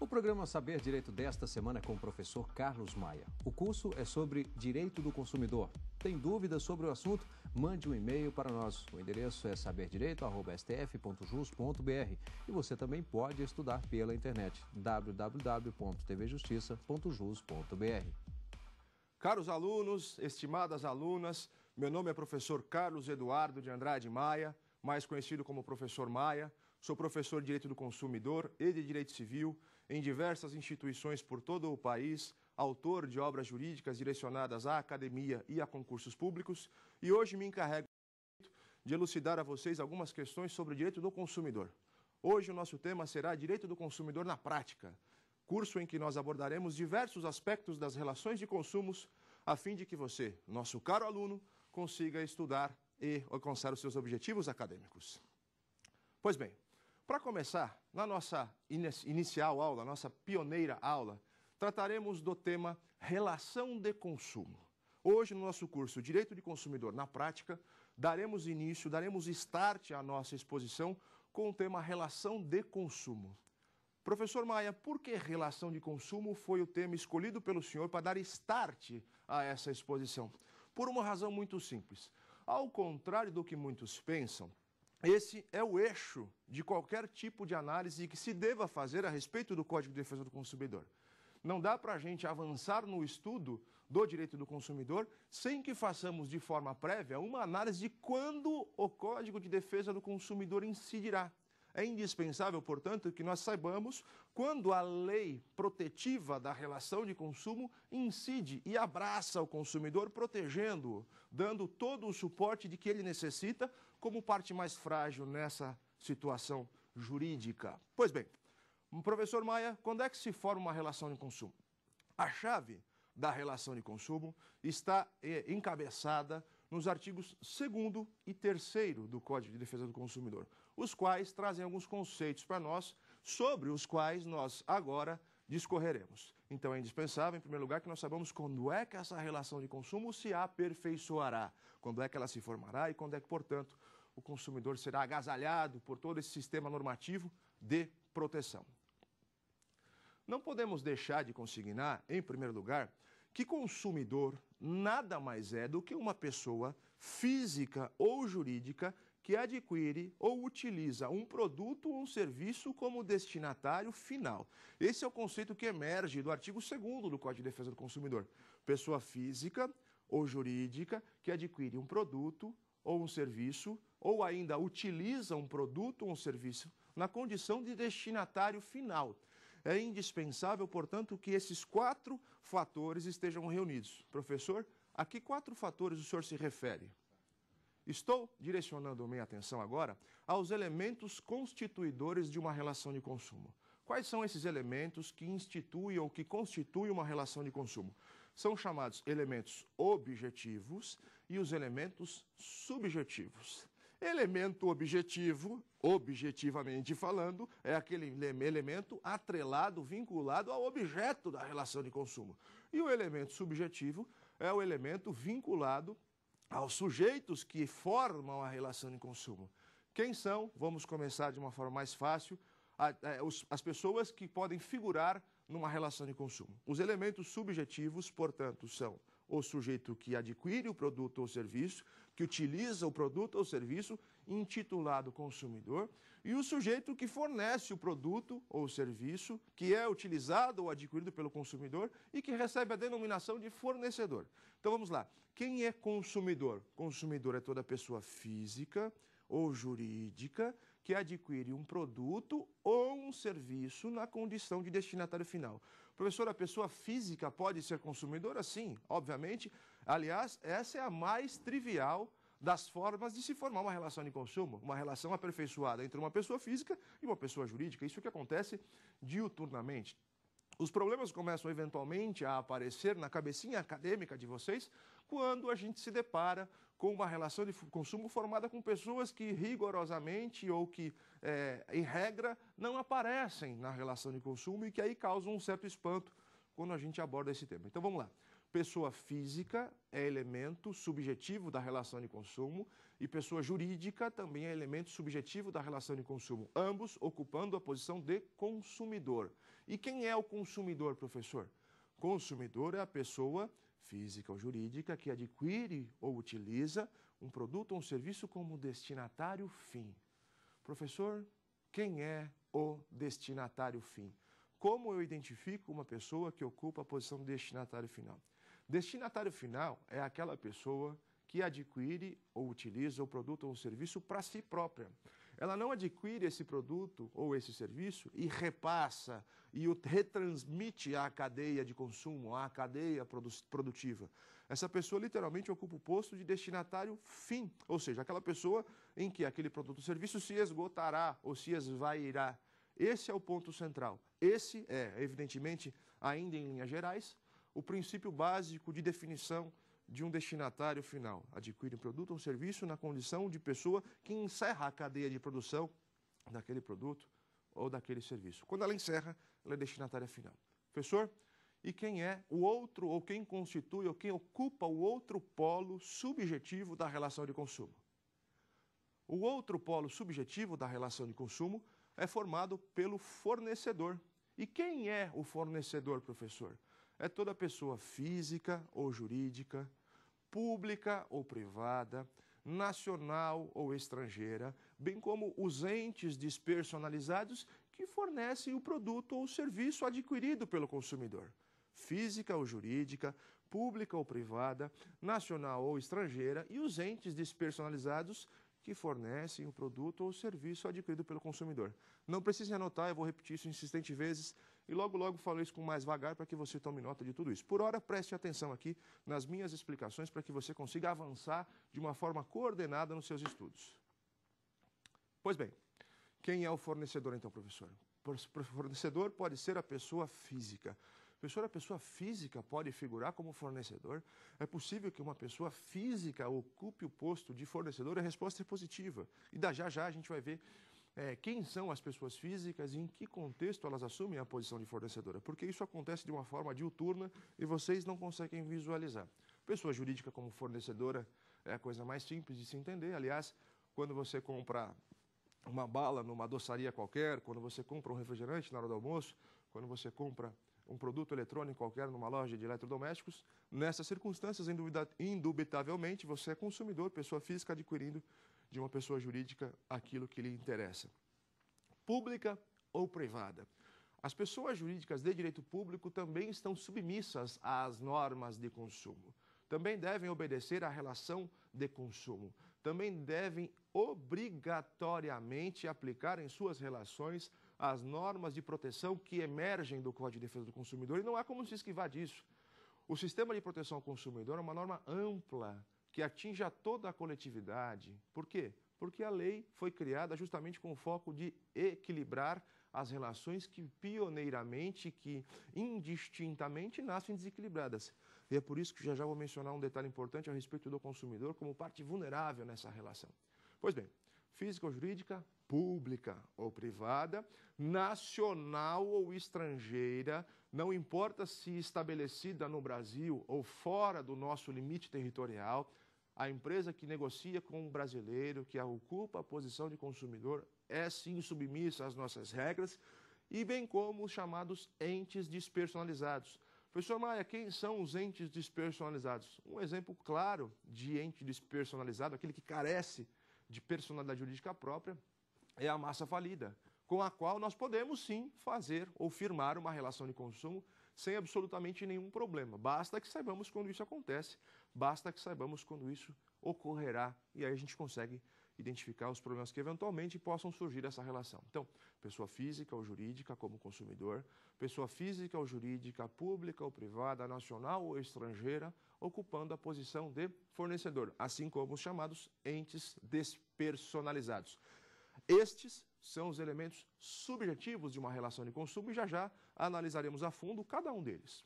O programa Saber Direito desta semana é com o professor Carlos Maia. O curso é sobre Direito do Consumidor. Tem dúvidas sobre o assunto? Mande um e-mail para nós. O endereço é saberdireito@stf.jus.br e você também pode estudar pela internet www.tvjustiça.jus.br. Caros alunos, estimadas alunas, meu nome é professor Carlos Eduardo de Andrade Maia, mais conhecido como professor Maia. Sou professor de Direito do Consumidor e de Direito Civil em diversas instituições por todo o país, autor de obras jurídicas direcionadas à academia e a concursos públicos, e hoje me encarrego de elucidar a vocês algumas questões sobre o direito do consumidor. Hoje o nosso tema será Direito do Consumidor na Prática, curso em que nós abordaremos diversos aspectos das relações de consumos, a fim de que você, nosso caro aluno, consiga estudar e alcançar os seus objetivos acadêmicos. Pois bem, para começar, na nossa inicial aula, nossa pioneira aula, trataremos do tema relação de consumo. Hoje, no nosso curso Direito de Consumidor na Prática, daremos start à nossa exposição com o tema relação de consumo. Professor Maia, por que relação de consumo foi o tema escolhido pelo senhor para dar start a essa exposição? Por uma razão muito simples. Ao contrário do que muitos pensam, esse é o eixo de qualquer tipo de análise que se deva fazer a respeito do Código de Defesa do Consumidor. Não dá para a gente avançar no estudo do direito do consumidor sem que façamos de forma prévia uma análise de quando o Código de Defesa do Consumidor incidirá. É indispensável, portanto, que nós saibamos quando a lei protetiva da relação de consumo incide e abraça o consumidor, protegendo-o, dando todo o suporte de que ele necessita como parte mais frágil nessa situação jurídica. Pois bem, professor Maia, quando é que se forma uma relação de consumo? A chave da relação de consumo está encabeçada nos artigos 2º e 3º do Código de Defesa do Consumidor, os quais trazem alguns conceitos para nós, sobre os quais nós agora discorreremos. Então é indispensável, em primeiro lugar, que nós saibamos quando é que essa relação de consumo se aperfeiçoará, quando é que ela se formará e quando é que, portanto, o consumidor será agasalhado por todo esse sistema normativo de proteção. Não podemos deixar de consignar, em primeiro lugar, que consumidor nada mais é do que uma pessoa física ou jurídica que adquire ou utiliza um produto ou um serviço como destinatário final. Esse é o conceito que emerge do artigo 2º do Código de Defesa do Consumidor. Pessoa física ou jurídica que adquire um produto ou um serviço, ou ainda utiliza um produto ou um serviço na condição de destinatário final. É indispensável, portanto, que esses 4 fatores estejam reunidos. Professor, a que 4 fatores o senhor se refere? Estou direcionando minha atenção agora aos elementos constituidores de uma relação de consumo. Quais são esses elementos que instituem ou que constituem uma relação de consumo? São chamados elementos objetivos e os elementos subjetivos. Elemento objetivo, objetivamente falando, é aquele elemento atrelado, vinculado ao objeto da relação de consumo. E o elemento subjetivo é o elemento vinculado aos sujeitos que formam a relação de consumo. Quem são? Vamos começar de uma forma mais fácil. As pessoas que podem figurar numa relação de consumo. Os elementos subjetivos, portanto, são o sujeito que adquire o produto ou serviço, que utiliza o produto ou serviço, intitulado consumidor, e o sujeito que fornece o produto ou serviço, que é utilizado ou adquirido pelo consumidor e que recebe a denominação de fornecedor. Então vamos lá. Quem é consumidor? Consumidor é toda pessoa física ou jurídica que adquire um produto ou um serviço na condição de destinatário final. Professor, a pessoa física pode ser consumidora? Sim, obviamente. Aliás, essa é a mais trivial das formas de se formar uma relação de consumo, uma relação aperfeiçoada entre uma pessoa física e uma pessoa jurídica. Isso que acontece diuturnamente. Os problemas começam eventualmente a aparecer na cabecinha acadêmica de vocês quando a gente se depara com uma relação de consumo formada com pessoas que rigorosamente ou que, em regra, não aparecem na relação de consumo e que aí causam um certo espanto quando a gente aborda esse tema. Então vamos lá. Pessoa física é elemento subjetivo da relação de consumo e pessoa jurídica também é elemento subjetivo da relação de consumo, ambos ocupando a posição de consumidor. E quem é o consumidor, professor? Consumidor é a pessoa física ou jurídica que adquire ou utiliza um produto ou um serviço como destinatário fim. Professor, quem é o destinatário fim? Como eu identifico uma pessoa que ocupa a posição de destinatário final? Destinatário final é aquela pessoa que adquire ou utiliza o produto ou o serviço para si própria. Ela não adquire esse produto ou esse serviço e repassa e o retransmite à cadeia de consumo, à cadeia produtiva. Essa pessoa literalmente ocupa o posto de destinatário fim, ou seja, aquela pessoa em que aquele produto ou serviço se esgotará ou se esvairá. Esse é o ponto central. Esse é, evidentemente, ainda em linhas gerais, o princípio básico de definição de um destinatário final. Adquire um produto ou serviço na condição de pessoa que encerra a cadeia de produção daquele produto ou daquele serviço. Quando ela encerra, ela é destinatária final. Professor, e quem é o outro, ou quem constitui, ou quem ocupa o outro polo subjetivo da relação de consumo? O outro polo subjetivo da relação de consumo é formado pelo fornecedor. E quem é o fornecedor, professor? É toda pessoa física ou jurídica, pública ou privada, nacional ou estrangeira, bem como os entes despersonalizados que fornecem o produto ou o serviço adquirido pelo consumidor. Física ou jurídica, pública ou privada, nacional ou estrangeira, e os entes despersonalizados que fornecem o produto ou o serviço adquirido pelo consumidor. Não precisa anotar, eu vou repetir isso insistentes vezes e logo falo isso com mais vagar para que você tome nota de tudo isso. Por hora, preste atenção aqui nas minhas explicações para que você consiga avançar de uma forma coordenada nos seus estudos. Pois bem, quem é o fornecedor então, professor? O fornecedor pode ser a pessoa física. Professor, a pessoa física pode figurar como fornecedor? É possível que uma pessoa física ocupe o posto de fornecedor? A resposta é positiva. E já a gente vai ver quem são as pessoas físicas e em que contexto elas assumem a posição de fornecedora. Porque isso acontece de uma forma diuturna e vocês não conseguem visualizar. Pessoa jurídica como fornecedora é a coisa mais simples de se entender. Aliás, quando você compra uma bala numa adoçaria qualquer, quando você compra um refrigerante na hora do almoço, quando você compra um produto eletrônico qualquer numa loja de eletrodomésticos, nessas circunstâncias, indubitavelmente, você é consumidor, pessoa física adquirindo de uma pessoa jurídica aquilo que lhe interessa. Pública ou privada? As pessoas jurídicas de direito público também estão submissas às normas de consumo. Também devem obedecer à relação de consumo. Também devem obrigatoriamente aplicar em suas relações as normas de proteção que emergem do Código de Defesa do Consumidor, e não há como se esquivar disso. O sistema de proteção ao consumidor é uma norma ampla que atinge a toda a coletividade. Por quê? Porque a lei foi criada justamente com o foco de equilibrar as relações que pioneiramente, que indistintamente nascem desequilibradas. E é por isso que já vou mencionar um detalhe importante a respeito do consumidor como parte vulnerável nessa relação. Pois bem, física ou jurídica, pública ou privada, nacional ou estrangeira, não importa se estabelecida no Brasil ou fora do nosso limite territorial, a empresa que negocia com um brasileiro, que ocupa a posição de consumidor, é sim submissa às nossas regras, e bem como os chamados entes despersonalizados. Professor Maia, quem são os entes despersonalizados? Um exemplo claro de ente despersonalizado, aquele que carece de personalidade jurídica própria, é a massa falida, com a qual nós podemos sim fazer ou firmar uma relação de consumo sem absolutamente nenhum problema. Basta que saibamos quando isso acontece, basta que saibamos quando isso ocorrerá, e aí a gente consegue identificar os problemas que eventualmente possam surgir dessa relação. Então, pessoa física ou jurídica como consumidor, pessoa física ou jurídica, pública ou privada, nacional ou estrangeira, ocupando a posição de fornecedor, assim como os chamados entes despersonalizados. Estes são os elementos subjetivos de uma relação de consumo e já analisaremos a fundo cada um deles.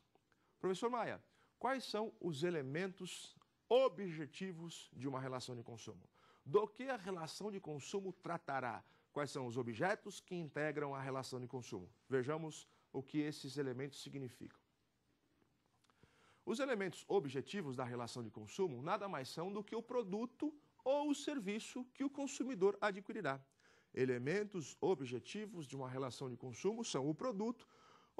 Professor Maia, quais são os elementos objetivos de uma relação de consumo? Do que a relação de consumo tratará? Quais são os objetos que integram a relação de consumo? Vejamos o que esses elementos significam. Os elementos objetivos da relação de consumo nada mais são do que o produto ou o serviço que o consumidor adquirirá. Elementos objetivos de uma relação de consumo são o produto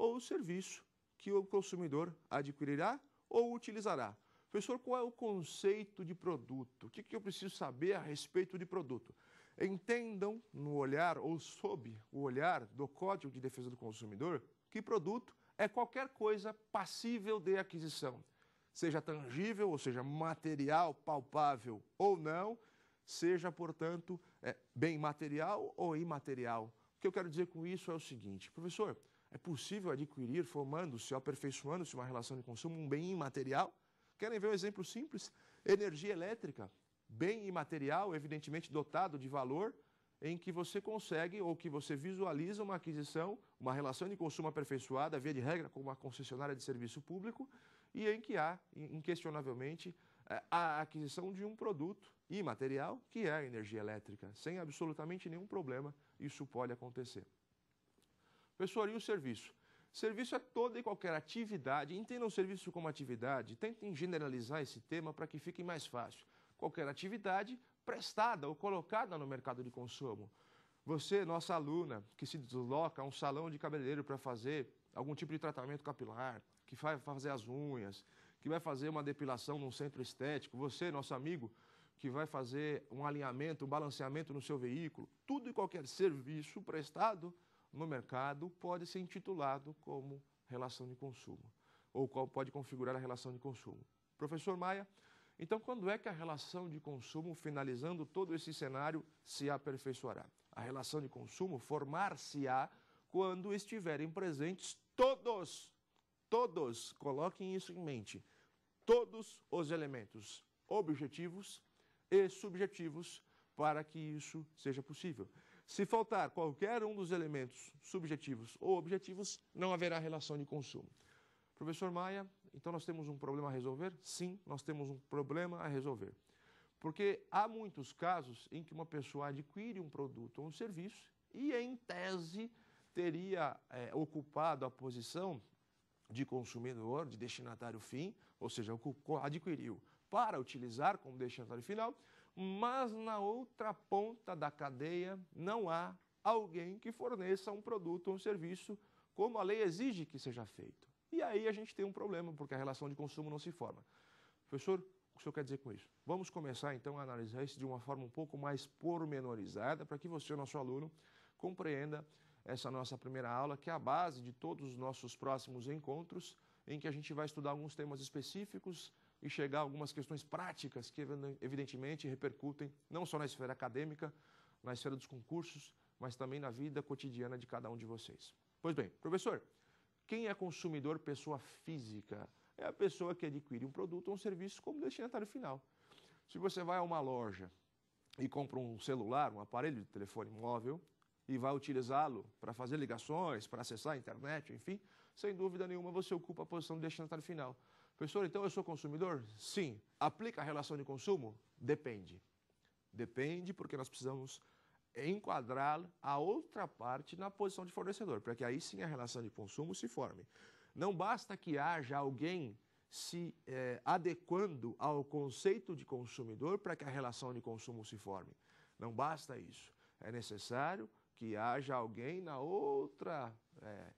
ou o serviço que o consumidor adquirirá ou utilizará. Professor, qual é o conceito de produto? O que eu preciso saber a respeito de produto? Entendam no olhar ou sob o olhar do Código de Defesa do Consumidor que produto é qualquer coisa passível de aquisição, seja tangível, ou seja, material, palpável ou não, seja, portanto, bem material ou imaterial. O que eu quero dizer com isso é o seguinte, professor, é possível adquirir, formando-se, aperfeiçoando-se uma relação de consumo, um bem imaterial? Querem ver um exemplo simples? Energia elétrica, bem imaterial, evidentemente dotado de valor, em que você consegue ou que você visualiza uma aquisição, uma relação de consumo aperfeiçoada, via de regra, com uma concessionária de serviço público, e em que há, inquestionavelmente, a aquisição de um produto imaterial, que é a energia elétrica. Sem absolutamente nenhum problema, isso pode acontecer. Professor, e o serviço? Serviço é toda e qualquer atividade, entendam o serviço como atividade, tentem generalizar esse tema para que fique mais fácil. Qualquer atividade prestada ou colocada no mercado de consumo. Você, nossa aluna, que se desloca a um salão de cabeleireiro para fazer algum tipo de tratamento capilar, que vai fazer as unhas, que vai fazer uma depilação num centro estético, você, nosso amigo, que vai fazer um alinhamento, um balanceamento no seu veículo, tudo e qualquer serviço prestado no mercado pode ser intitulado como relação de consumo, ou qual pode configurar a relação de consumo. Professor Maia, então quando é que a relação de consumo, finalizando todo esse cenário, se aperfeiçoará? A relação de consumo formar-se-á quando estiverem presentes todos, coloquem isso em mente, todos os elementos objetivos e subjetivos para que isso seja possível. Se faltar qualquer um dos elementos subjetivos ou objetivos, não haverá relação de consumo. Professor Maia, então nós temos um problema a resolver? Sim, nós temos um problema a resolver. Porque há muitos casos em que uma pessoa adquire um produto ou um serviço e, em tese, teria ocupado a posição de consumidor, de destinatário fim, ou seja, adquiriu para utilizar como destinatário final, mas na outra ponta da cadeia não há alguém que forneça um produto ou um serviço como a lei exige que seja feito. E aí a gente tem um problema, porque a relação de consumo não se forma. Professor, o que o senhor quer dizer com isso? Vamos começar então a analisar isso de uma forma um pouco mais pormenorizada, para que você, nosso aluno, compreenda essa nossa primeira aula, que é a base de todos os nossos próximos encontros, em que a gente vai estudar alguns temas específicos e chegar a algumas questões práticas que, evidentemente, repercutem não só na esfera acadêmica, na esfera dos concursos, mas também na vida cotidiana de cada um de vocês. Pois bem, professor, quem é consumidor pessoa física? É a pessoa que adquire um produto ou um serviço como destinatário final. Se você vai a uma loja e compra um celular, um aparelho de telefone móvel, e vai utilizá-lo para fazer ligações, para acessar a internet, enfim, sem dúvida nenhuma você ocupa a posição de destinatário final. Professor, então eu sou consumidor? Sim. Aplica a relação de consumo? Depende. Depende porque nós precisamos enquadrar a outra parte na posição de fornecedor, para que aí sim a relação de consumo se forme. Não basta que haja alguém se adequando ao conceito de consumidor para que a relação de consumo se forme. Não basta isso. É necessário que haja alguém na outra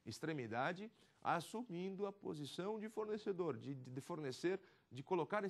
extremidade assumindo a posição de fornecedor, de fornecer, de colocar